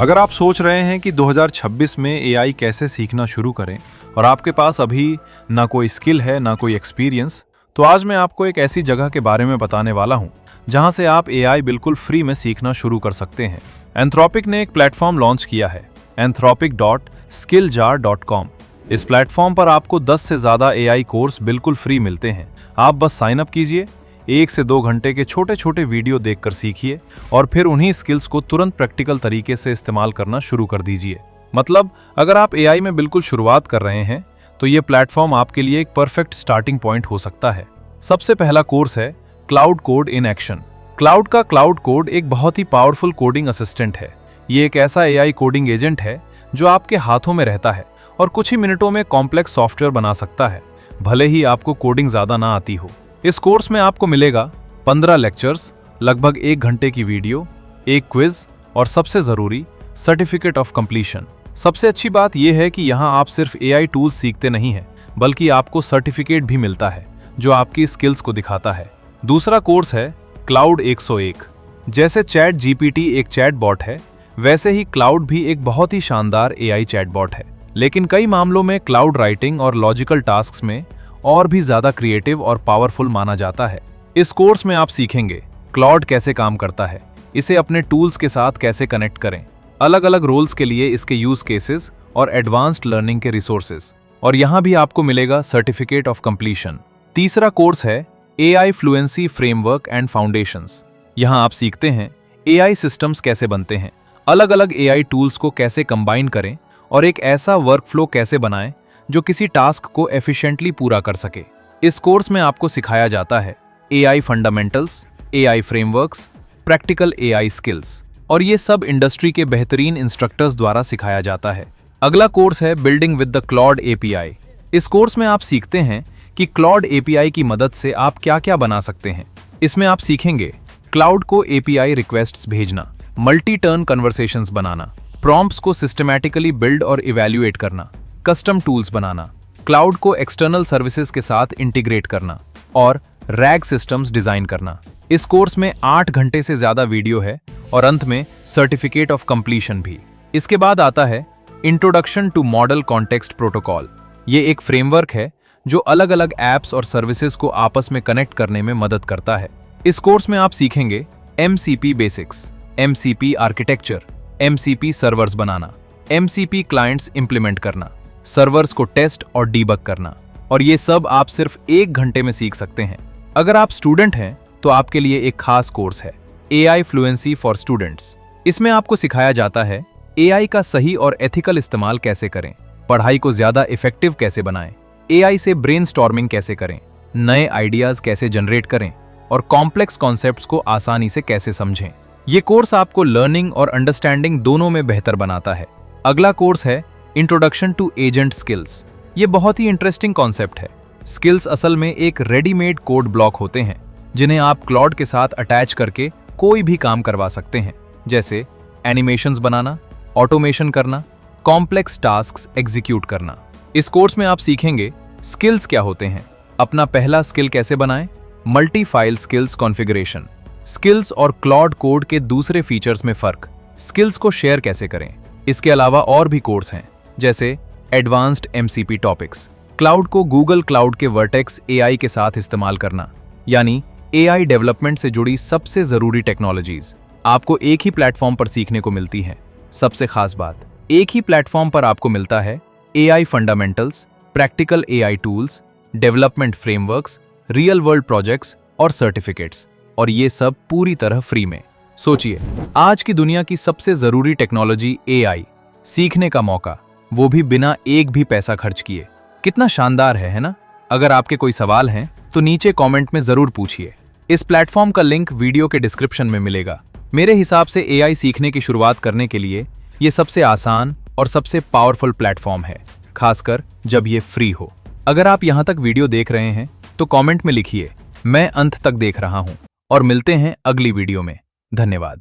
अगर आप सोच रहे हैं कि 2026 में एआई कैसे सीखना शुरू करें और आपके पास अभी ना कोई स्किल है ना कोई एक्सपीरियंस, तो आज मैं आपको एक ऐसी जगह के बारे में बताने वाला हूं जहां से आप एआई बिल्कुल फ्री में सीखना शुरू कर सकते हैं। एंथ्रोपिक ने एक प्लेटफॉर्म लॉन्च किया है, anthropic.skilljar.com। इस प्लेटफॉर्म पर आपको 10 से ज़्यादा एआई कोर्स बिल्कुल फ्री मिलते हैं। आप बस साइन अप कीजिए, 1 से 2 घंटे के छोटे छोटे वीडियो देखकर सीखिए और फिर उन्हीं स्किल्स को तुरंत प्रैक्टिकल तरीके से इस्तेमाल करना शुरू कर दीजिए। मतलब अगर आप एआई में बिल्कुल शुरुआत कर रहे हैं तो ये प्लेटफॉर्म आपके लिए एक परफेक्ट स्टार्टिंग पॉइंट हो सकता है। सबसे पहला कोर्स है cloud code in action. Cloud code एक बहुत ही पावरफुल कोडिंग असिस्टेंट है। ये एक ऐसा एआई कोडिंग एजेंट है जो आपके हाथों में रहता है और कुछ ही मिनटों में कॉम्प्लेक्स सॉफ्टवेयर बना सकता है, भले ही आपको कोडिंग ज्यादा ना आती हो। इस कोर्स में आपको मिलेगा 15 लेक्चर्स, लगभग 1 घंटे की वीडियो, एक क्विज और सबसे जरूरी सर्टिफिकेट ऑफ कंप्लीशन। सबसे अच्छी बात यह है कि यहाँ आप सिर्फ एआई टूल्स सीखते नहीं हैं, बल्कि आपको सर्टिफिकेट भी मिलता है जो आपकी स्किल्स को दिखाता है। दूसरा कोर्स है क्लाउड 101। जैसे चैट जीपीटी एक चैटबॉट है, वैसे ही क्लाउड भी एक बहुत ही शानदार एआई चैटबॉट है, लेकिन कई मामलों में क्लाउड राइटिंग और लॉजिकल टास्क्स में और भी ज्यादा क्रिएटिव और पावरफुल माना जाता है। इस कोर्स में आप सीखेंगे क्लाउड कैसे काम करता है, इसे अपने टूल्स के साथ कैसे कनेक्ट करें, अलग अलग रोल्स के लिए इसके यूज केसेस और एडवांस्ड लर्निंग के रिसोर्सेज, और यहाँ भी आपको मिलेगा सर्टिफिकेट ऑफ कंप्लीशन। तीसरा कोर्स है AI fluency framework and foundations. यहाँ आप सीखते हैं एआई सिस्टम्स कैसे बनते हैं, अलग अलग एआई टूल्स को कैसे कंबाइन करें और एक ऐसा वर्कफ्लो कैसे बनाएं जो किसी टास्क को एफिशिएंटली पूरा कर सके। इस कोर्स में आपको सिखाया जाता है AI fundamentals, AI frameworks, practical AI skills, और ये सब इंडस्ट्री के बेहतरीन इंस्ट्रक्टर्स द्वारा सिखाया जाता है। अगला कोर्स है building with the Claude API. इस कोर्स में आप सीखते हैं कि क्लॉड एपीआई की मदद से आप क्या क्या बना सकते हैं। इसमें आप सीखेंगे क्लाउड को एपीआई रिक्वेस्ट्स भेजना, मल्टी टर्न कन्वर्सेशंस बनाना, प्रॉम्प्ट्स को सिस्टमैटिकली बिल्ड और इवैल्यूएट करना, कस्टम टूल्स बनाना, क्लाउड को एक्सटर्नल सर्विसेज के साथ इंटीग्रेट करना और रैग सिस्टम्स डिजाइन करना। इस कोर्स में 8 घंटे से ज्यादा वीडियो है और अंत में सर्टिफिकेट ऑफ कंप्लीशन भी। इसके बाद आता है introduction to model context protocol. ये एक फ्रेमवर्क है जो अलग अलग एप्स और सर्विसेज को आपस में कनेक्ट करने में मदद करता है। इस कोर्स में आप सीखेंगे MCP basics, MCP architecture, MCP servers बनाना, एमसीपी क्लाइंट्स इंप्लीमेंट करना, सर्वर्स को टेस्ट और डीबग करना, और ये सब आप सिर्फ 1 घंटे में सीख सकते हैं। अगर आप स्टूडेंट हैं तो आपके लिए एक खास कोर्स है एआई फ्लुएंसी फॉर स्टूडेंट्स। इसमें आपको सिखाया जाता है एआई का सही और एथिकल इस्तेमाल कैसे करें, पढ़ाई को ज्यादा इफेक्टिव कैसे बनाएं, एआई से ब्रेनस्टॉर्मिंग कैसे करें, नए आइडियाज कैसे जनरेट करें और कॉम्प्लेक्स कॉन्सेप्ट्स को आसानी से कैसे समझें। ये कोर्स आपको लर्निंग और अंडरस्टैंडिंग दोनों में बेहतर बनाता है। अगला कोर्स है इंट्रोडक्शन टू एजेंट स्किल्स। ये बहुत ही इंटरेस्टिंग कॉन्सेप्ट है। स्किल्स असल में एक रेडीमेड कोड ब्लॉक होते हैं जिन्हें आप क्लाउड के साथ अटैच करके कोई भी काम करवा सकते हैं, जैसे एनिमेशंस बनाना, ऑटोमेशन करना, कॉम्प्लेक्स टास्क्स एग्जीक्यूट करना। इस कोर्स में आप सीखेंगे स्किल्स क्या होते हैं, अपना पहला स्किल कैसे बनाएं, multi file skills configuration, skills और क्लाउड कोड के दूसरे फीचर्स में फर्क, स्किल्स को शेयर कैसे करें। इसके अलावा और भी कोर्स हैं जैसे एडवांस्ड एमसीपी टॉपिक्स, क्लाउड को गूगल क्लाउड के वर्टेक्स एआई के साथ इस्तेमाल करना, यानी एआई डेवलपमेंट से जुड़ी सबसे जरूरी टेक्नोलॉजीज आपको एक ही प्लेटफॉर्म पर सीखने को मिलती हैं। सबसे खास बात, एक ही प्लेटफॉर्म पर आपको मिलता है AI fundamentals, practical AI tools, development frameworks, real world projects और सर्टिफिकेट्स, और ये सब पूरी तरह फ्री में। सोचिए, आज की दुनिया की सबसे जरूरी टेक्नोलॉजी एआई सीखने का मौका, वो भी बिना एक भी पैसा खर्च किए। कितना शानदार है ना? अगर आपके कोई सवाल हैं तो नीचे कमेंट में जरूर पूछिए। इस प्लेटफॉर्म का लिंक वीडियो के डिस्क्रिप्शन में मिलेगा। मेरे हिसाब से एआई सीखने की शुरुआत करने के लिए ये सबसे आसान और सबसे पावरफुल प्लेटफॉर्म है, खासकर जब ये फ्री हो। अगर आप यहाँ तक वीडियो देख रहे हैं तो कमेंट में लिखिए मैं अंत तक देख रहा हूँ, और मिलते हैं अगली वीडियो में। धन्यवाद।